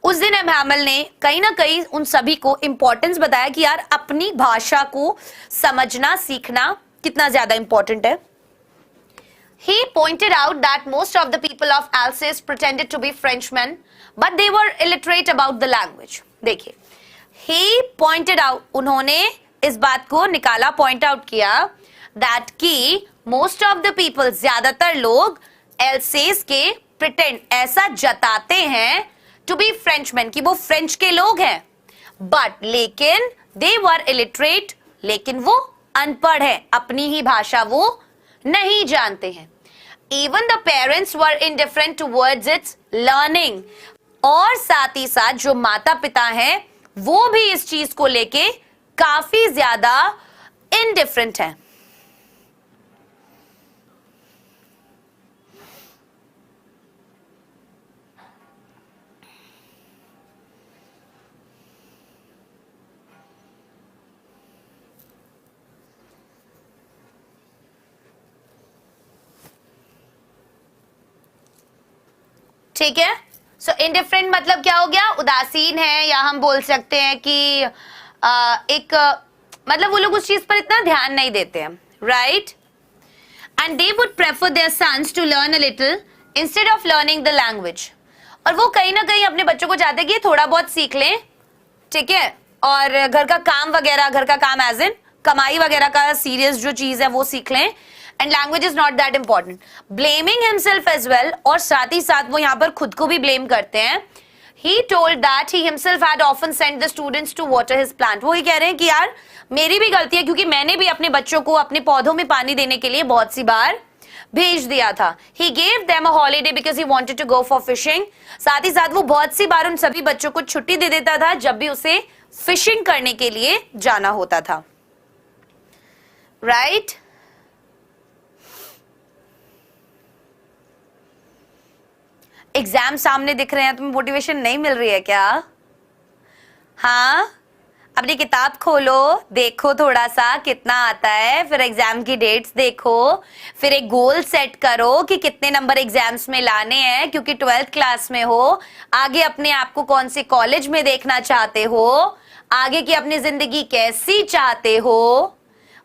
उस दिन एम हैमिल ने कहीं ना कहीं उन सभी को इंपॉर्टेंस बताया कि यार अपनी भाषा को समझना सीखना कितना ज्यादा इंपॉर्टेंट है. He pointed out that most of the people of Alsace pretended to be Frenchmen, but they were illiterate about the language. देखिए, he pointed out, उन्होंने इस बात को निकाला, पॉइंट आउट किया that कि most of the people, ज्यादातर लोग एल्सेस के प्रिटेंड, ऐसा जताते हैं टू बी फ्रेंचमैन, कि वो फ्रेंच के लोग हैं, बट लेकिन दे वर इलिटरेट, लेकिन वो अनपढ़ है, अपनी ही भाषा वो नहीं जानते हैं. Even the parents were indifferent towards it's learning, और साथ ही साथ जो माता पिता हैं वो भी इस चीज को लेके काफी ज्यादा इनडिफरेंट है. ठीक है. सो इनडिफरेंट मतलब क्या हो गया, उदासीन है, या हम बोल सकते हैं कि एक मतलब वो लोग उस चीज पर इतना ध्यान नहीं देते हैं, right. And they would prefer their sons to learn a little instead of learning the language. और वो कहीं ना कहीं अपने बच्चों को चाहते हैं कि थोड़ा बहुत सीख लें, ठीक है, और घर का काम वगैरह, घर का काम एज इन कमाई वगैरह का सीरियस जो चीज है वो सीख लें, and language is not that important. Blaming himself as well, और साथ ही साथ वो यहाँ पर खुद को भी ब्लेम करते हैं. He told that he himself had often sent the students to water his plant. वो ही कह रहे हैं कि यार मेरी भी गलती है, क्योंकि मैंने भी अपने बच्चों को अपने पौधों में पानी देने के लिए बहुत सी बार भेज दिया था. He gave them a holiday because he wanted to go for fishing. साथ ही साथ वो बहुत सी बार उन सभी बच्चों को छुट्टी दे देता था जब भी उसे फिशिंग करने के लिए जाना होता था, राइट. एग्जाम सामने दिख रहे हैं, तुम्हें मोटिवेशन नहीं मिल रही है क्या? हाँ, अपनी किताब खोलो, देखो थोड़ा सा कितना आता है, फिर एग्जाम की डेट्स देखो, फिर एक गोल सेट करो कि कितने नंबर एग्जाम्स में लाने हैं, क्योंकि 12th क्लास में हो, आगे अपने आप को कौन से कॉलेज में देखना चाहते हो, आगे की अपनी जिंदगी कैसी चाहते हो.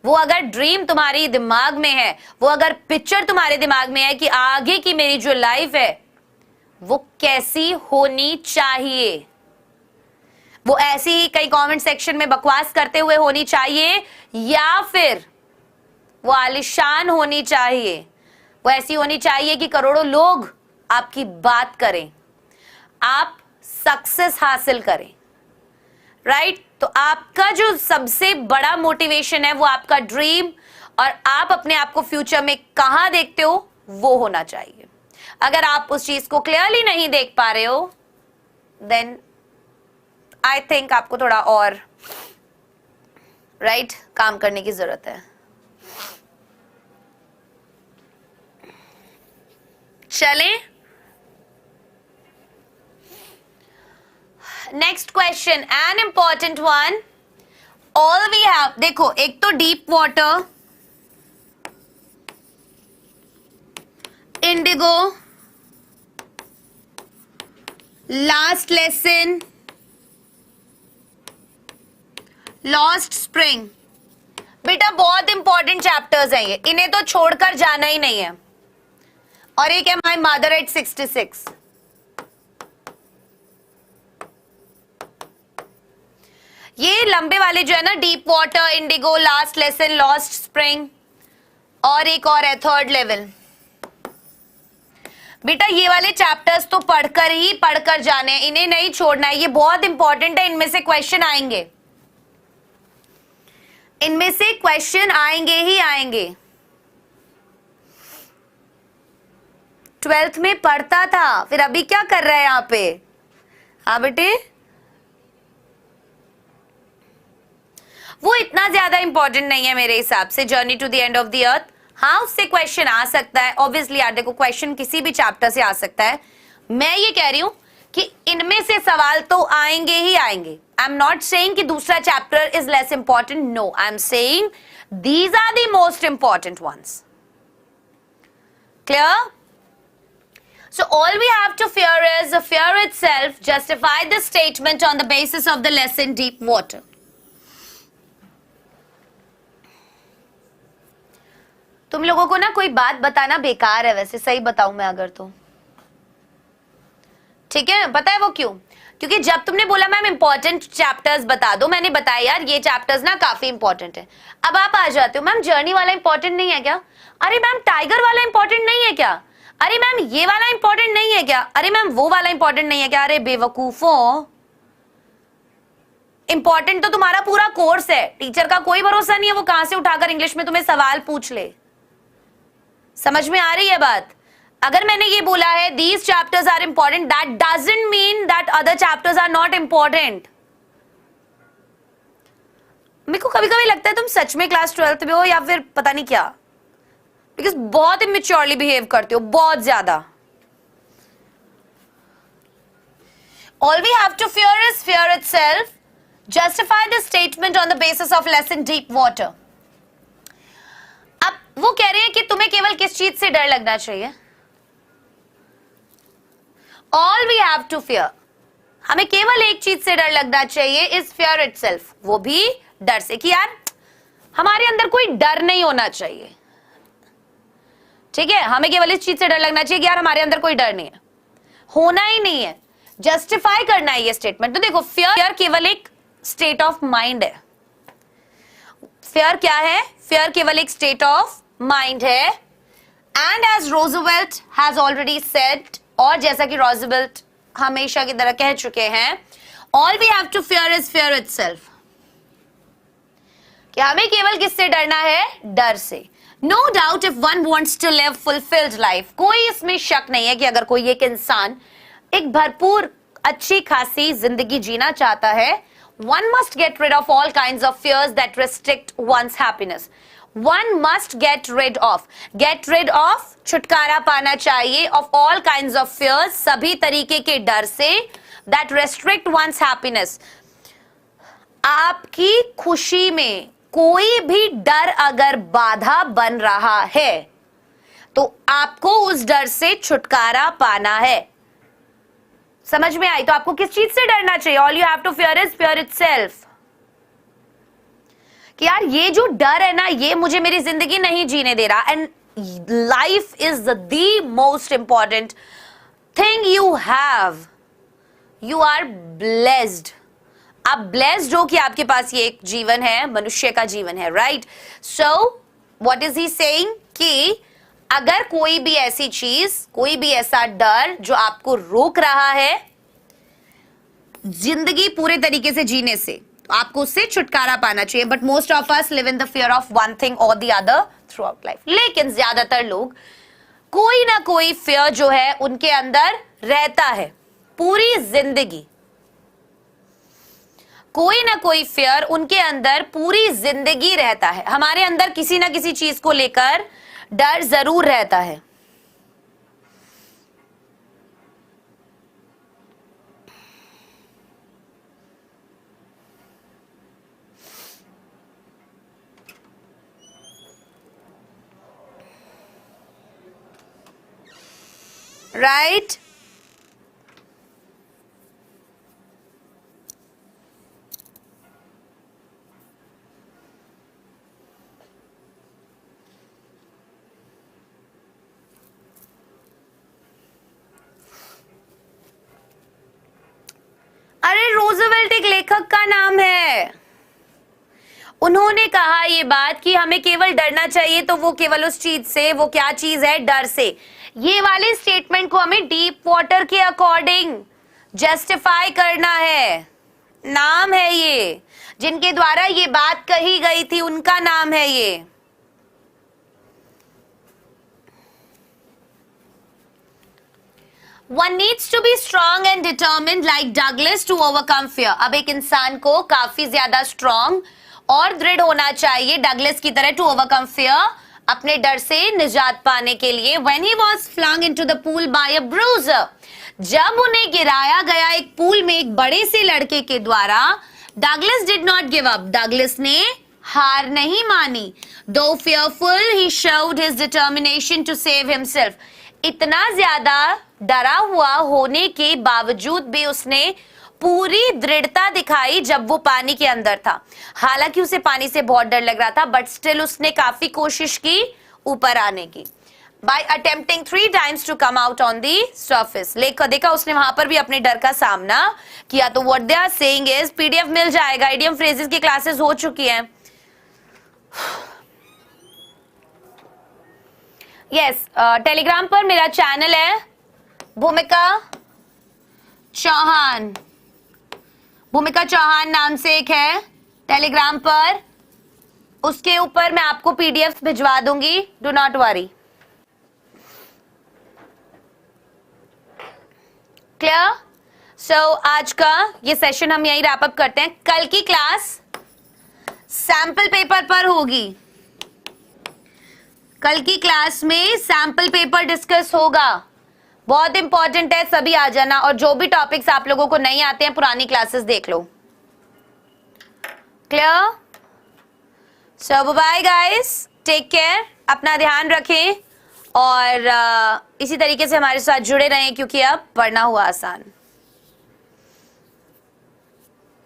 वो अगर ड्रीम तुम्हारी दिमाग में है, वो अगर पिक्चर तुम्हारे दिमाग में है कि आगे की मेरी जो लाइफ है वो कैसी होनी चाहिए, वो ऐसी ही कई कमेंट सेक्शन में बकवास करते हुए होनी चाहिए, या फिर वो आलिशान होनी चाहिए, वो ऐसी होनी चाहिए कि करोड़ों लोग आपकी बात करें, आप सक्सेस हासिल करें, राइट. तो आपका जो सबसे बड़ा मोटिवेशन है वो आपका ड्रीम, और आप अपने आप को फ्यूचर में कहां देखते हो वो होना चाहिए. अगर आप उस चीज को क्लियरली नहीं देख पा रहे हो, देन आई थिंक आपको थोड़ा और राइट काम करने की जरूरत है. चलें, next question, an important one. All we have, देखो एक तो deep water, indigo, last lesson, lost spring. बेटा बहुत इंपॉर्टेंट चैप्टर्स हैं ये, इन्हें तो छोड़कर जाना ही नहीं है. और एक है माय मदर एट 66. ये लंबे वाले जो है ना, deep water, indigo, last lesson, lost spring, और एक और है थर्ड लेवल. बेटा ये वाले चैप्टर्स तो पढ़कर जाने, इन्हें नहीं छोड़ना है, ये बहुत इंपॉर्टेंट है, इनमें से क्वेश्चन आएंगे, इनमें से क्वेश्चन आएंगे ही आएंगे। 12th में पढ़ता था, फिर अभी क्या कर रहा है यहां पे? हाँ बेटे, वो इतना ज्यादा इंपॉर्टेंट नहीं है मेरे हिसाब से, journey to the end of the earth. हाँ, उससे क्वेश्चन आ सकता है ऑब्वियसली यार, देखो क्वेश्चन किसी भी चैप्टर से आ सकता है। मैं ये कह रही हूं कि इनमें से सवाल तो आएंगे ही आएंगे। आई एम नॉट सेइंग कि दूसरा chapter is less important, no, I am saying these are the most important ones. Clear? So all we have to fear is the fear itself. Justify the statement on the basis of the lesson deep water. तुम लोगों को ना कोई बात बताना बेकार है वैसे, सही बताऊं मैं अगर तो, ठीक है? पता है वो क्यों? क्योंकि जब तुमने बोला मैम इंपॉर्टेंट चैप्टर्स बता दो, मैंने बताया यार ये चैप्टर्स ना काफी इंपॉर्टेंट है। अब आप आ जाते हो मैम जर्नी वाला इंपॉर्टेंट नहीं है क्या? अरे मैम टाइगर वाला इंपॉर्टेंट नहीं है क्या? अरे मैम ये वाला इंपॉर्टेंट नहीं है क्या? अरे मैम वो वाला इंपॉर्टेंट नहीं है क्या? अरे बेवकूफों, इंपॉर्टेंट तो तुम्हारा पूरा कोर्स है। टीचर का कोई भरोसा नहीं है वो कहां से उठाकर इंग्लिश में तुम्हें सवाल पूछ ले। समझ में आ रही है बात? अगर मैंने ये बोला है these chapters are important, that doesn't mean that other chapters are not important. मेरे को कभी कभी लगता है तुम सच में क्लास 12th में हो या फिर पता नहीं क्या, बिकॉज बहुत इमेच्योरली बिहेव करते हो, बहुत ज्यादा। All we have to fear is fear itself. Justify the statement on the basis of lesson deep water. अब वो कह रहे हैं कि तुम्हें केवल किस चीज से डर लगना चाहिए? All we have to fear, हमें केवल एक चीज से डर लगना चाहिए, is fear itself. वो भी डर से कि यार हमारे अंदर कोई डर नहीं होना चाहिए, ठीक है? हमें केवल इस चीज से डर लगना चाहिए कि यार हमारे अंदर कोई डर नहीं है, होना ही नहीं है, जस्टिफाई करना है ये स्टेटमेंट। तो देखो फियर केवल एक स्टेट ऑफ माइंड है। फियर क्या है? फियर केवल एक स्टेट ऑफ माइंड है। And as Roosevelt has already said, और जैसा कि रोजवेल्ट हमेशा की तरह कह चुके हैं, all we have to fear is fear itself, कि हमें केवल किससे डरना है? डर से। No doubt if one wants to live fulfilled life, कोई इसमें शक नहीं है कि अगर कोई एक इंसान एक भरपूर अच्छी खासी जिंदगी जीना चाहता है, one must get rid of all kinds of fears that restrict one's happiness. One must get rid of, छुटकारा पाना चाहिए of all kinds of fears, सभी तरीके के डर से that restrict one's happiness. आपकी खुशी में कोई भी डर अगर बाधा बन रहा है तो आपको उस डर से छुटकारा पाना है। समझ में आई? तो आपको किस चीज से डरना चाहिए? All you have to fear is fear itself, कि यार ये जो डर है ना, ये मुझे मेरी जिंदगी नहीं जीने दे रहा। And life is the most important thing you have. You are blessed, आप ब्लेस्ड हो कि आपके पास ये एक जीवन है, मनुष्य का जीवन है, right? So what is he saying कि अगर कोई भी ऐसी चीज, कोई भी ऐसा डर जो आपको रोक रहा है जिंदगी पूरे तरीके से जीने से, तो आपको उससे छुटकारा पाना चाहिए। But most of us live in the fear of one thing और the other throughout life. लेकिन ज्यादातर लोग कोई ना कोई फियर जो है उनके अंदर रहता है पूरी जिंदगी, कोई ना कोई फियर उनके अंदर पूरी जिंदगी रहता है। हमारे अंदर किसी ना किसी चीज को लेकर डर जरूर रहता है। राइट? अरे रोजवेल्ट एक लेखक का नाम है, उन्होंने कहा ये बात कि हमें केवल डरना चाहिए, तो वो केवल उस चीज से, वो क्या चीज है, डर से। ये वाले स्टेटमेंट को हमें डीप वाटर के अकॉर्डिंग जस्टिफाई करना है। नाम है ये, जिनके द्वारा ये बात कही गई थी उनका नाम है ये। One needs to be strong and determined like Douglas to overcome fear. अब एक इंसान को काफी ज्यादा स्ट्रांग और दृढ़ होना चाहिए डगलस की तरह, टू ओवरकम फियर, अपने डर से निजात पाने के लिए। When he was flung into the pool by a bruiser, जब उन्हें गिराया गया एक पूल में एक बड़े से लड़के के द्वारा, Douglas did not give up. Douglas ने हार नहीं मानी। Though fearful, he showed his determination to save himself. इतना ज्यादा डरा हुआ होने के बावजूद भी उसने पूरी दृढ़ता दिखाई जब वो पानी के अंदर था। हालांकि उसे पानी से बहुत डर लग रहा था, बट स्टिल उसने काफी कोशिश की ऊपर आने की। By attempting 3 times to come out on the surface. देखा उसने वहां पर भी अपने डर का सामना किया। तो what they are saying is, PDF मिल जाएगा, idiom phrases की क्लासेस हो चुकी हैं। यस, टेलीग्राम पर मेरा चैनल है भूमिका चौहान। भूमिका चौहान नाम से एक है टेलीग्राम पर, उसके ऊपर मैं आपको पीडीएफ भिजवा दूंगी, डू नॉट वरी। क्लियर? सो आज का ये सेशन हम यही रैप अप करते हैं। कल की क्लास सैंपल पेपर पर होगी। कल की क्लास में सैंपल पेपर डिस्कस होगा, बहुत इंपॉर्टेंट है, सभी आ जाना। और जो भी टॉपिक्स आप लोगों को नहीं आते हैं पुरानी क्लासेस देख लो। क्लियर? सो बाय गाइस, टेक केयर, अपना ध्यान रखें और इसी तरीके से हमारे साथ जुड़े रहें, क्योंकि अब पढ़ना हुआ आसान।